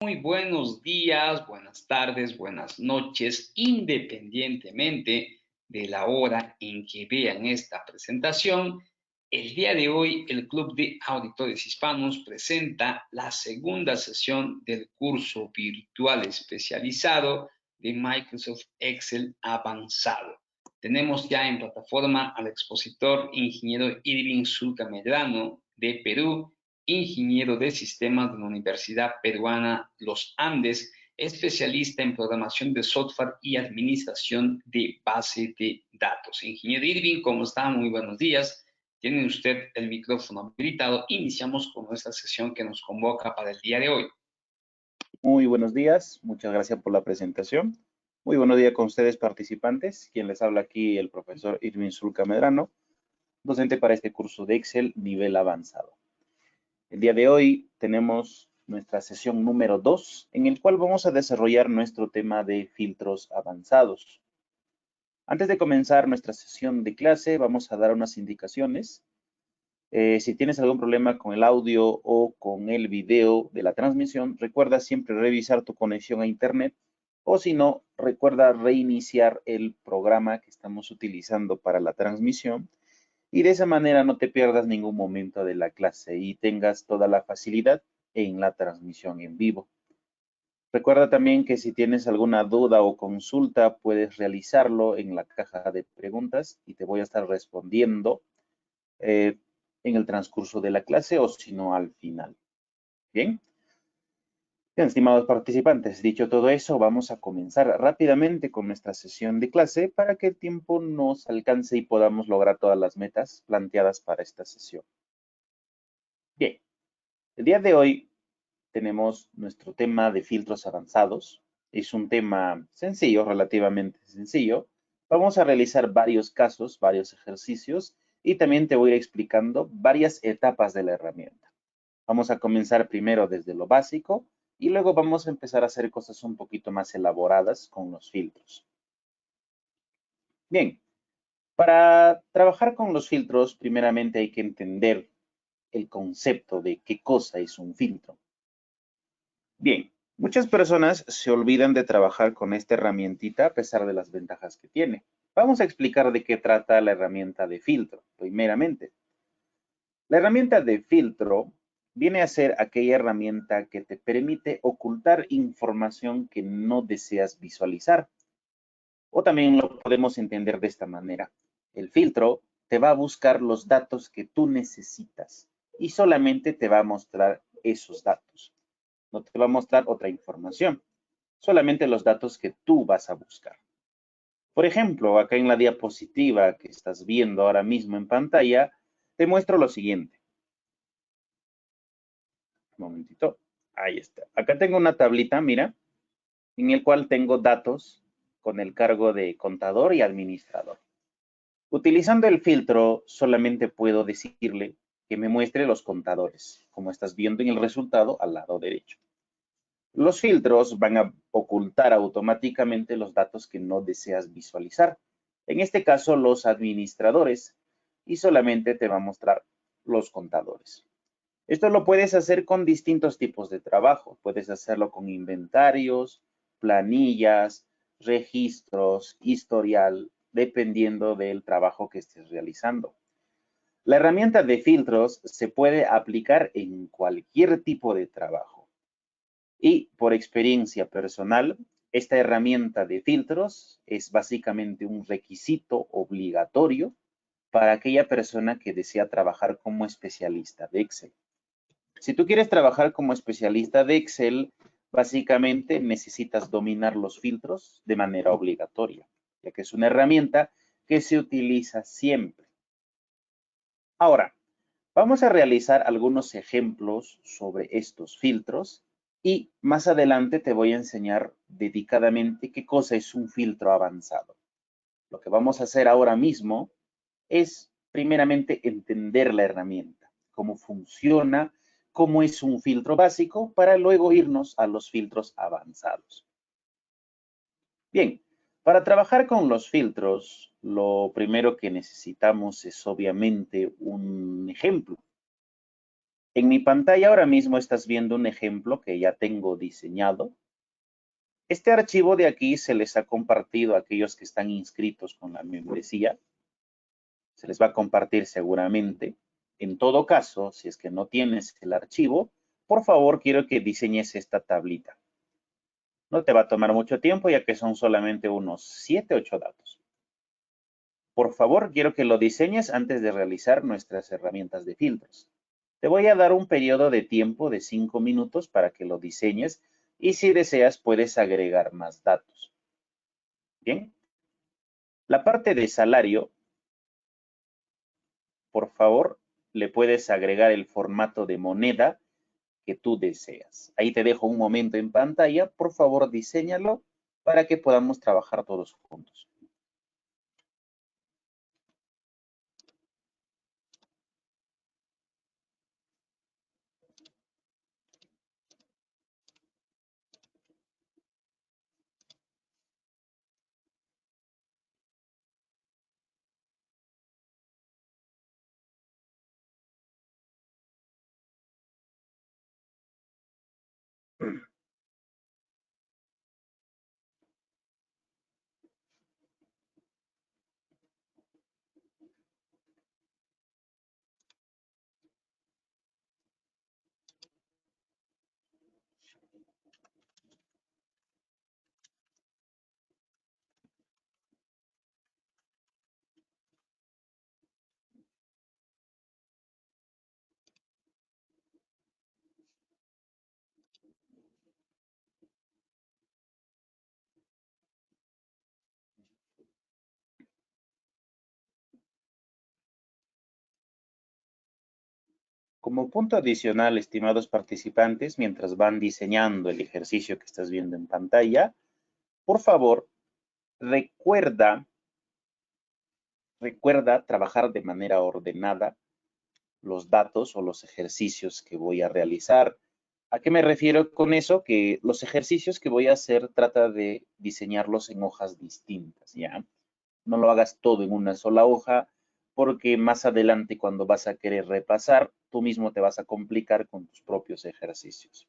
Muy buenos días, buenas tardes, buenas noches, independientemente de la hora en que vean esta presentación. El día de hoy, el Club de Auditores Hispanos presenta la segunda sesión del curso virtual especializado de Microsoft Excel Avanzado. Tenemos ya en plataforma al expositor ingeniero Irving Zulca Medrano de Perú, ingeniero de sistemas de la Universidad Peruana Los Andes, especialista en programación de software y administración de base de datos. Ingeniero Irving, ¿cómo está? Muy buenos días. Tiene usted el micrófono habilitado. Iniciamos con nuestra sesión que nos convoca para el día de hoy. Muy buenos días, muchas gracias por la presentación. Muy buenos días con ustedes participantes. Quien les habla aquí el profesor Irving Zulca Medrano, docente para este curso de Excel nivel avanzado. El día de hoy tenemos nuestra sesión número 2, en el cual vamos a desarrollar nuestro tema de filtros avanzados. Antes de comenzar nuestra sesión de clase, vamos a dar unas indicaciones. Si tienes algún problema con el audio o con el video de la transmisión, recuerda siempre revisar tu conexión a internet o si no, recuerda reiniciar el programa que estamos utilizando para la transmisión y de esa manera no te pierdas ningún momento de la clase y tengas toda la facilidad en la transmisión en vivo. Recuerda también que si tienes alguna duda o consulta, puedes realizarlo en la caja de preguntas y te voy a estar respondiendo en el transcurso de la clase o si no al final. Bien. Bien, estimados participantes, dicho todo eso, vamos a comenzar rápidamente con nuestra sesión de clase para que el tiempo nos alcance y podamos lograr todas las metas planteadas para esta sesión. Bien, el día de hoy tenemos nuestro tema de filtros avanzados. Es un tema sencillo, relativamente sencillo. Vamos a realizar varios casos, varios ejercicios y también te voy a ir explicando varias etapas de la herramienta. Vamos a comenzar primero desde lo básico y luego vamos a empezar a hacer cosas un poquito más elaboradas con los filtros. Bien, para trabajar con los filtros, primeramente hay que entender el concepto de qué cosa es un filtro. Bien, muchas personas se olvidan de trabajar con esta herramientita a pesar de las ventajas que tiene. Vamos a explicar de qué trata la herramienta de filtro, primeramente. La herramienta de filtro viene a ser aquella herramienta que te permite ocultar información que no deseas visualizar. O también lo podemos entender de esta manera. El filtro te va a buscar los datos que tú necesitas y solamente te va a mostrar esos datos. No te va a mostrar otra información, solamente los datos que tú vas a buscar. Por ejemplo, acá en la diapositiva que estás viendo ahora mismo en pantalla, te muestro lo siguiente. Un momentito. Ahí está. Acá tengo una tablita, mira, en el cual tengo datos con el cargo de contador y administrador. Utilizando el filtro, solamente puedo decirle que me muestre los contadores, como estás viendo en el resultado al lado derecho. Los filtros van a ocultar automáticamente los datos que no deseas visualizar. En este caso, los administradores, y solamente te va a mostrar los contadores. Esto lo puedes hacer con distintos tipos de trabajo. Puedes hacerlo con inventarios, planillas, registros, historial, dependiendo del trabajo que estés realizando. La herramienta de filtros se puede aplicar en cualquier tipo de trabajo. Y por experiencia personal, esta herramienta de filtros es básicamente un requisito obligatorio para aquella persona que desea trabajar como especialista de Excel. Si tú quieres trabajar como especialista de Excel, básicamente necesitas dominar los filtros de manera obligatoria, ya que es una herramienta que se utiliza siempre. Ahora, vamos a realizar algunos ejemplos sobre estos filtros y más adelante te voy a enseñar dedicadamente qué cosa es un filtro avanzado. Lo que vamos a hacer ahora mismo es primeramente entender la herramienta, cómo funciona, cómo es un filtro básico, para luego irnos a los filtros avanzados. Bien, para trabajar con los filtros, lo primero que necesitamos es obviamente un ejemplo. En mi pantalla ahora mismo estás viendo un ejemplo que ya tengo diseñado. Este archivo de aquí se les ha compartido a aquellos que están inscritos con la membresía. Se les va a compartir seguramente. En todo caso, si es que no tienes el archivo, por favor quiero que diseñes esta tablita. No te va a tomar mucho tiempo ya que son solamente unos 7, 8 datos. Por favor, quiero que lo diseñes antes de realizar nuestras herramientas de filtros. Te voy a dar un periodo de tiempo de 5 minutos para que lo diseñes y si deseas puedes agregar más datos. Bien. La parte de salario, por favor, le puedes agregar el formato de moneda que tú deseas. Ahí te dejo un momento en pantalla. Por favor, diséñalo para que podamos trabajar todos juntos. Como punto adicional, estimados participantes, mientras van diseñando el ejercicio que estás viendo en pantalla, por favor, recuerda trabajar de manera ordenada los datos o los ejercicios que voy a realizar. ¿A qué me refiero con eso? Que los ejercicios que voy a hacer trata de diseñarlos en hojas distintas, ¿ya? No lo hagas todo en una sola hoja porque más adelante cuando vas a querer repasar, tú mismo te vas a complicar con tus propios ejercicios.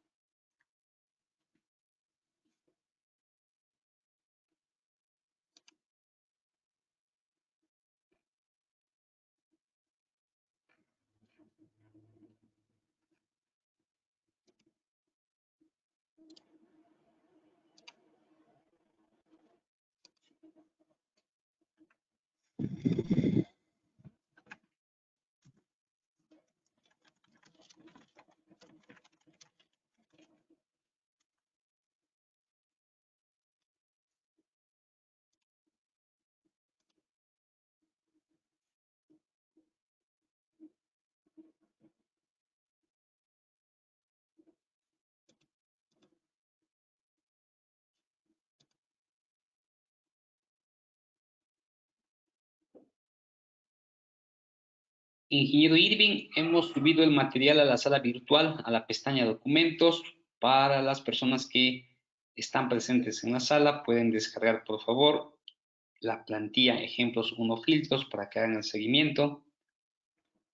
Ingeniero Irving, hemos subido el material a la sala virtual, a la pestaña documentos. Para las personas que están presentes en la sala, pueden descargar, por favor, la plantilla ejemplos 1 filtros para que hagan el seguimiento.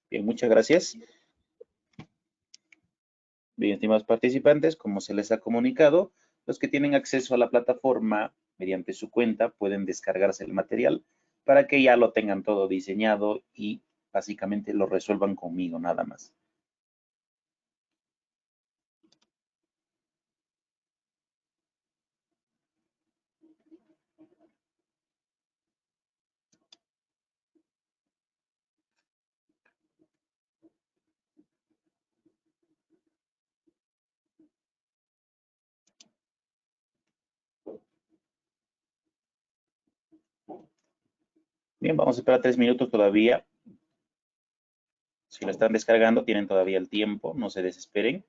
Bien, muchas gracias. Bien, estimados participantes, como se les ha comunicado, los que tienen acceso a la plataforma mediante su cuenta pueden descargarse el material para que ya lo tengan todo diseñado y básicamente lo resuelvan conmigo nada más. Bien, vamos a esperar 3 minutos todavía. Si lo están descargando, tienen todavía el tiempo, no se desesperen.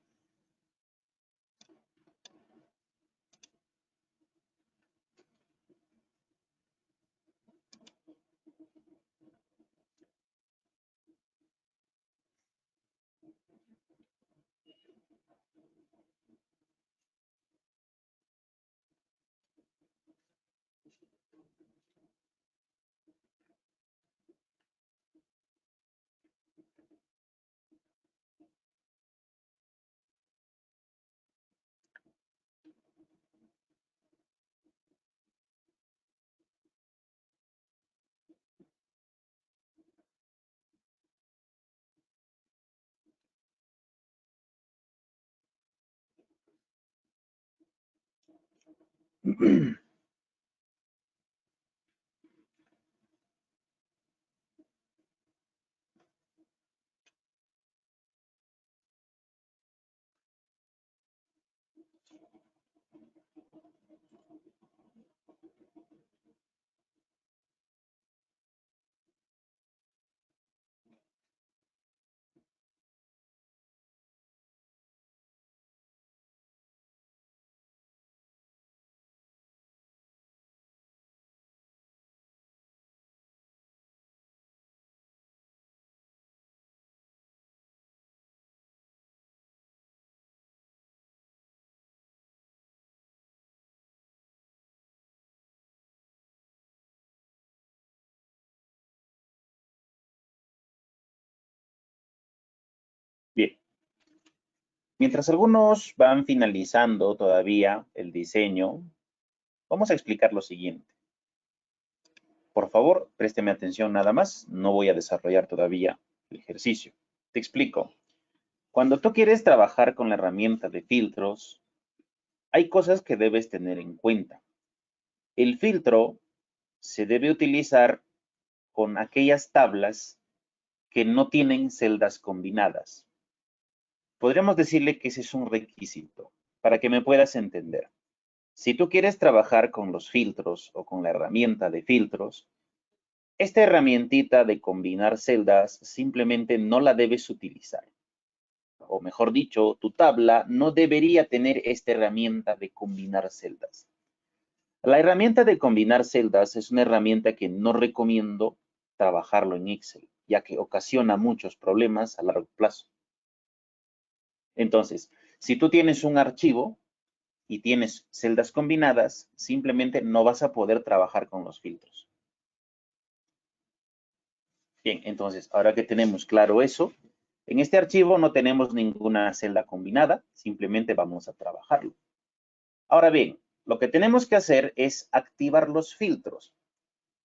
Bien. Mientras algunos van finalizando todavía el diseño, vamos a explicar lo siguiente. Por favor, présteme atención nada más. No voy a desarrollar todavía el ejercicio. Te explico. Cuando tú quieres trabajar con la herramienta de filtros, hay cosas que debes tener en cuenta. El filtro se debe utilizar con aquellas tablas que no tienen celdas combinadas. Podríamos decirle que ese es un requisito para que me puedas entender. Si tú quieres trabajar con los filtros o con la herramienta de filtros, esta herramientita de combinar celdas simplemente no la debes utilizar. O mejor dicho, tu tabla no debería tener esta herramienta de combinar celdas. La herramienta de combinar celdas es una herramienta que no recomiendo trabajarlo en Excel, ya que ocasiona muchos problemas a largo plazo. Entonces, si tú tienes un archivo y tienes celdas combinadas, simplemente no vas a poder trabajar con los filtros. Bien, entonces, ahora que tenemos claro eso, en este archivo no tenemos ninguna celda combinada, simplemente vamos a trabajarlo. Ahora bien, lo que tenemos que hacer es activar los filtros.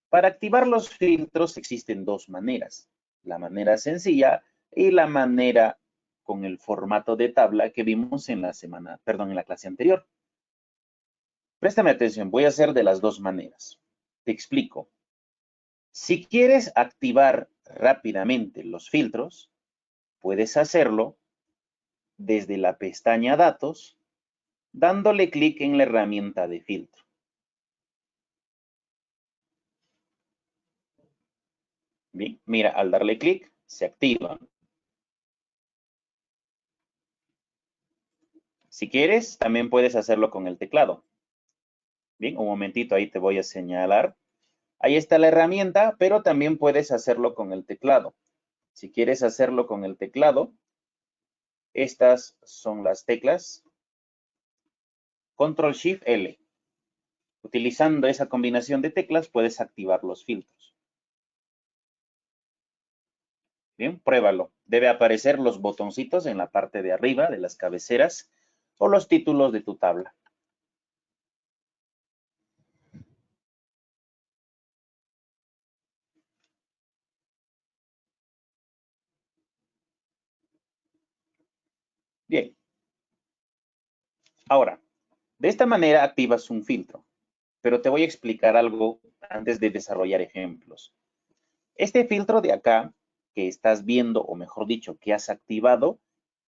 Para activar los filtros existen dos maneras, la manera sencilla y la manera con el formato de tabla que vimos en la clase anterior. Préstame atención, voy a hacer de las dos maneras. Te explico. Si quieres activar rápidamente los filtros, puedes hacerlo desde la pestaña Datos, dándole clic en la herramienta de filtro. Bien, mira, al darle clic, se activan. Si quieres, también puedes hacerlo con el teclado. Bien, un momentito, ahí te voy a señalar. Ahí está la herramienta, pero también puedes hacerlo con el teclado. Si quieres hacerlo con el teclado, estas son las teclas. Control-Shift-L. Utilizando esa combinación de teclas, puedes activar los filtros. Bien, pruébalo. Debe aparecer los botoncitos en la parte de arriba de las cabeceras o los títulos de tu tabla. Bien. Ahora, de esta manera activas un filtro, pero te voy a explicar algo antes de desarrollar ejemplos. Este filtro de acá que estás viendo, o mejor dicho, que has activado,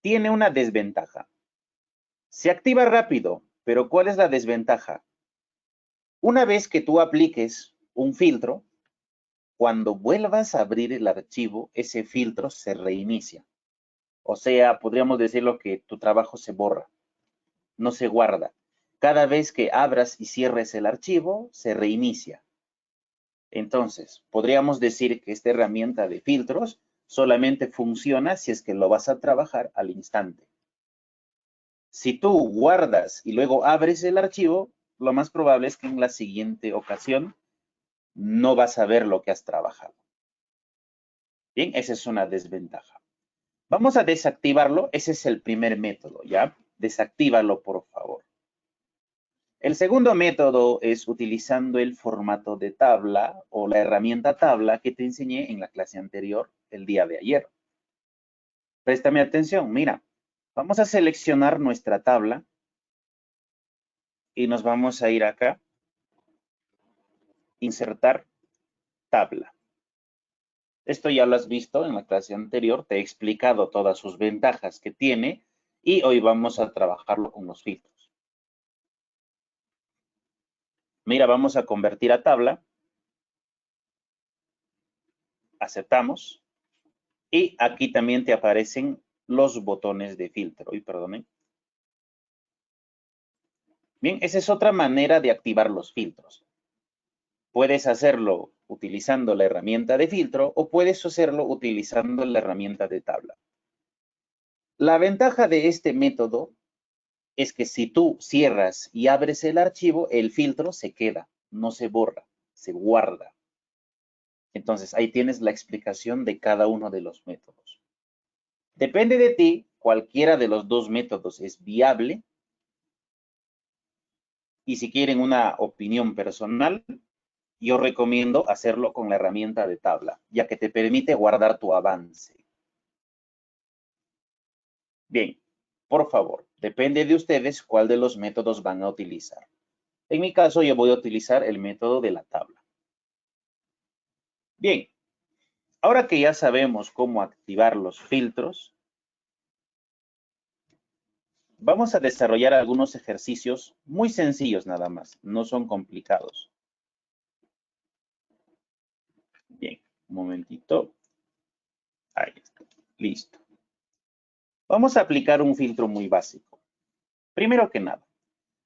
tiene una desventaja. Se activa rápido, pero ¿cuál es la desventaja? Una vez que tú apliques un filtro, cuando vuelvas a abrir el archivo, ese filtro se reinicia. O sea, podríamos decirlo que tu trabajo se borra, no se guarda. Cada vez que abras y cierres el archivo, se reinicia. Entonces, podríamos decir que esta herramienta de filtros solamente funciona si es que lo vas a trabajar al instante. Si tú guardas y luego abres el archivo, lo más probable es que en la siguiente ocasión no vas a ver lo que has trabajado. Bien, esa es una desventaja. Vamos a desactivarlo. Ese es el primer método, ¿ya? Desactívalo, por favor. El segundo método es utilizando el formato de tabla o la herramienta tabla que te enseñé en la clase anterior, el día de ayer. Préstame atención, mira. Vamos a seleccionar nuestra tabla y nos vamos a ir acá, insertar tabla. Esto ya lo has visto en la clase anterior, te he explicado todas sus ventajas que tiene y hoy vamos a trabajarlo con los filtros. Mira, vamos a convertir a tabla. Aceptamos. Y aquí también te aparecen los botones de filtro. Y perdonen. Bien, esa es otra manera de activar los filtros. Puedes hacerlo utilizando la herramienta de filtro o puedes hacerlo utilizando la herramienta de tabla. La ventaja de este método es que si tú cierras y abres el archivo, el filtro se queda, no se borra, se guarda. Entonces, ahí tienes la explicación de cada uno de los métodos. Depende de ti, cualquiera de los dos métodos es viable. Y si quieren una opinión personal, yo recomiendo hacerlo con la herramienta de tabla, ya que te permite guardar tu avance. Bien, por favor, depende de ustedes cuál de los métodos van a utilizar. En mi caso, yo voy a utilizar el método de la tabla. Bien, ahora que ya sabemos cómo activar los filtros, vamos a desarrollar algunos ejercicios muy sencillos nada más, no son complicados. Bien, un momentito. Ahí está, listo. Vamos a aplicar un filtro muy básico. Primero que nada,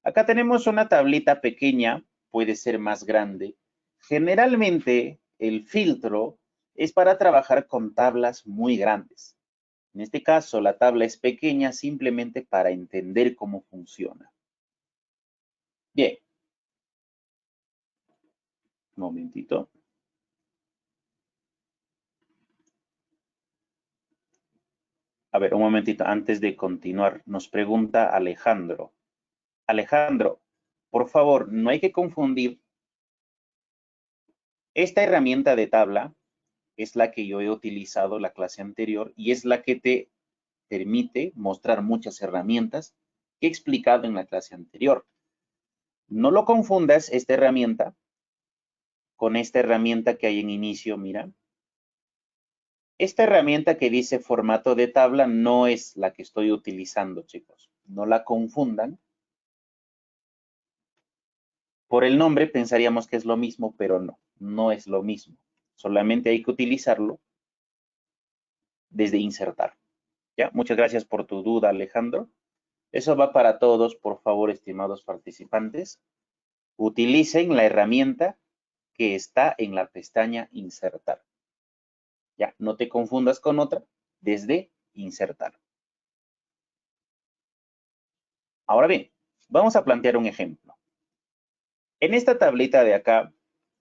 acá tenemos una tablita pequeña, puede ser más grande. Generalmente el filtro es para trabajar con tablas muy grandes. En este caso, la tabla es pequeña simplemente para entender cómo funciona. Bien. Un momentito. A ver, un momentito, antes de continuar, nos pregunta Alejandro. Alejandro, por favor, no hay que confundir. Esta herramienta de tabla es la que yo he utilizado la clase anterior y es la que te permite mostrar muchas herramientas que he explicado en la clase anterior. No lo confundas esta herramienta con esta herramienta que hay en inicio, mira. Esta herramienta que dice formato de tabla no es la que estoy utilizando, chicos. No la confundan. Por el nombre pensaríamos que es lo mismo, pero no, no es lo mismo. Solamente hay que utilizarlo desde insertar. ¿Ya? Muchas gracias por tu duda, Alejandro. Eso va para todos, por favor, estimados participantes. Utilicen la herramienta que está en la pestaña insertar. Ya, no te confundas con otra, desde insertar. Ahora bien, vamos a plantear un ejemplo. En esta tablita de acá,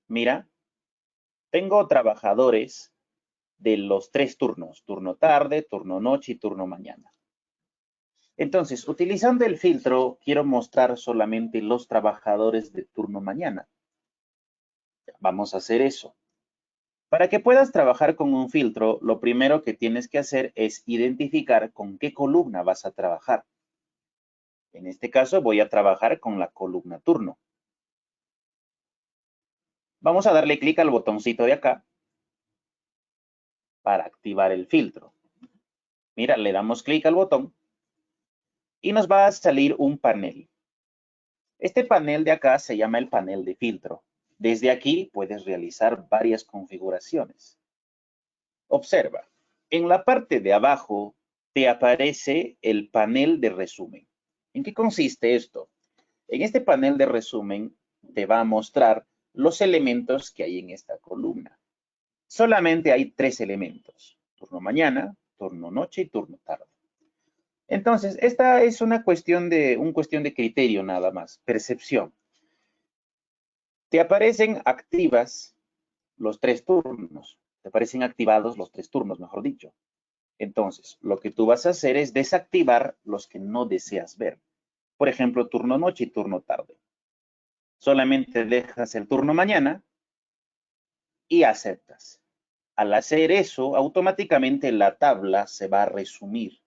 mira, tengo trabajadores de los 3 turnos, turno tarde, turno noche y turno mañana. Entonces, utilizando el filtro, quiero mostrar solamente los trabajadores de turno mañana. Vamos a hacer eso. Para que puedas trabajar con un filtro, lo primero que tienes que hacer es identificar con qué columna vas a trabajar. En este caso, voy a trabajar con la columna turno. Vamos a darle clic al botoncito de acá para activar el filtro. Mira, le damos clic al botón y nos va a salir un panel. Este panel de acá se llama el panel de filtro. Desde aquí puedes realizar varias configuraciones. Observa, en la parte de abajo te aparece el panel de resumen. ¿En qué consiste esto? En este panel de resumen te va a mostrar los elementos que hay en esta columna. Solamente hay 3 elementos: turno mañana, turno noche y turno tarde. Entonces, esta es una cuestión de criterio nada más, percepción. Te aparecen activas los 3 turnos, te aparecen activados los 3 turnos, mejor dicho. Entonces, lo que tú vas a hacer es desactivar los que no deseas ver. Por ejemplo, turno noche y turno tarde. Solamente dejas el turno mañana y aceptas. Al hacer eso, automáticamente la tabla se va a resumir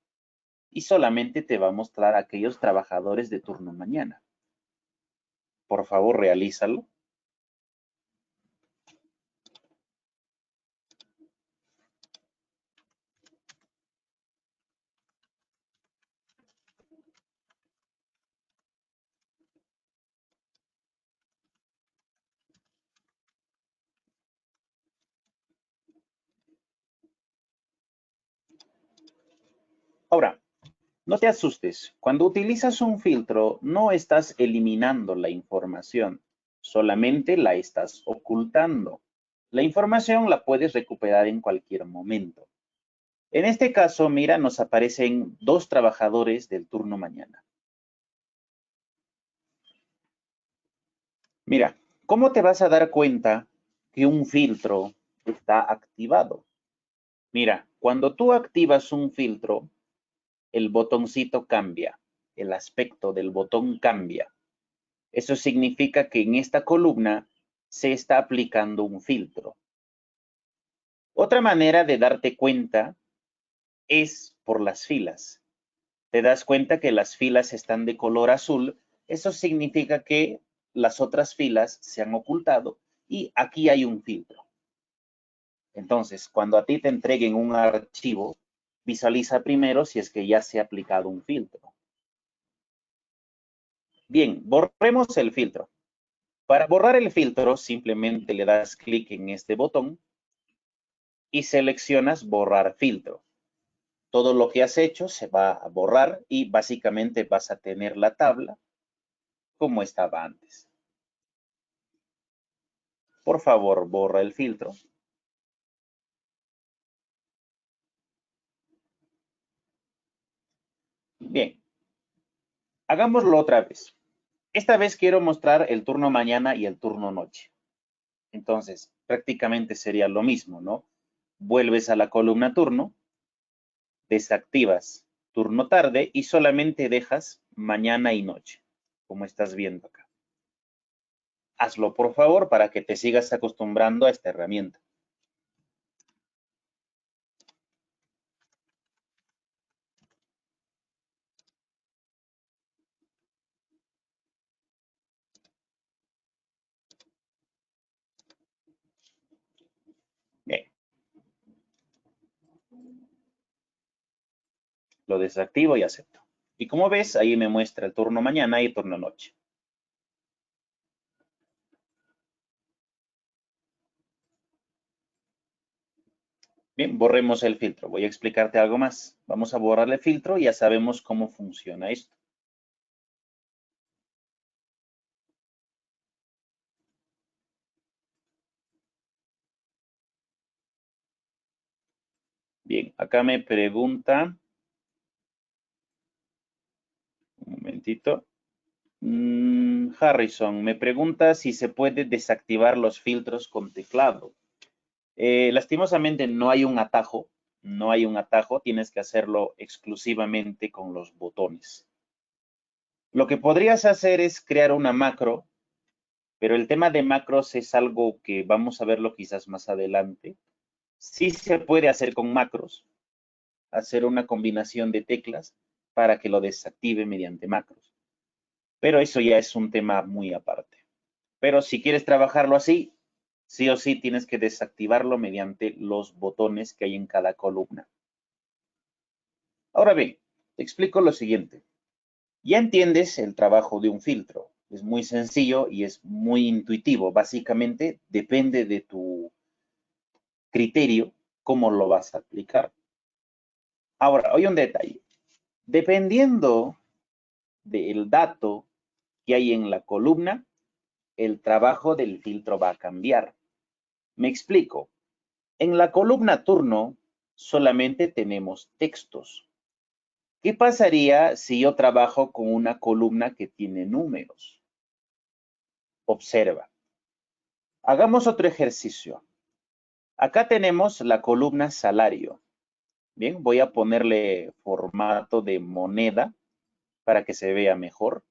y solamente te va a mostrar aquellos trabajadores de turno mañana. Por favor, realízalo. Ahora, no te asustes. Cuando utilizas un filtro, no estás eliminando la información, solamente la estás ocultando. La información la puedes recuperar en cualquier momento. En este caso, mira, nos aparecen 2 trabajadores del turno mañana. Mira, ¿cómo te vas a dar cuenta que un filtro está activado? Mira, cuando tú activas un filtro, el botoncito cambia, el aspecto del botón cambia. Eso significa que en esta columna se está aplicando un filtro. Otra manera de darte cuenta es por las filas. Te das cuenta que las filas están de color azul. Eso significa que las otras filas se han ocultado y aquí hay un filtro. Entonces, cuando a ti te entreguen un archivo, visualiza primero si es que ya se ha aplicado un filtro. Bien, borremos el filtro. Para borrar el filtro, simplemente le das clic en este botón y seleccionas borrar filtro. Todo lo que has hecho se va a borrar y básicamente vas a tener la tabla como estaba antes. Por favor, borra el filtro. Bien, hagámoslo otra vez. Esta vez quiero mostrar el turno mañana y el turno noche. Entonces, prácticamente sería lo mismo, ¿no? Vuelves a la columna turno, desactivas turno tarde y solamente dejas mañana y noche, como estás viendo acá. Hazlo por favor para que te sigas acostumbrando a esta herramienta. Bien. Lo desactivo y acepto. Y como ves, ahí me muestra el turno mañana y turno noche. Bien, borremos el filtro. Voy a explicarte algo más. Vamos a borrar el filtro y ya sabemos cómo funciona esto. Bien, acá me pregunta, un momentito, Harrison, me pregunta si se puede desactivar los filtros con teclado. Lastimosamente no hay un atajo, tienes que hacerlo exclusivamente con los botones. Lo que podrías hacer es crear una macro, pero el tema de macros es algo que vamos a verlo quizás más adelante. Sí se puede hacer con macros, hacer una combinación de teclas para que lo desactive mediante macros. Pero eso ya es un tema muy aparte. Pero si quieres trabajarlo así, sí o sí tienes que desactivarlo mediante los botones que hay en cada columna. Ahora bien, te explico lo siguiente. Ya entiendes el trabajo de un filtro. Es muy sencillo y es muy intuitivo. Básicamente depende de tu criterio cómo lo vas a aplicar. Ahora, hay un detalle. Dependiendo del dato que hay en la columna, el trabajo del filtro va a cambiar. Me explico. En la columna turno solamente tenemos textos. ¿Qué pasaría si yo trabajo con una columna que tiene números? Observa. Hagamos otro ejercicio. Acá tenemos la columna salario. Bien, voy a ponerle formato de moneda para que se vea mejor.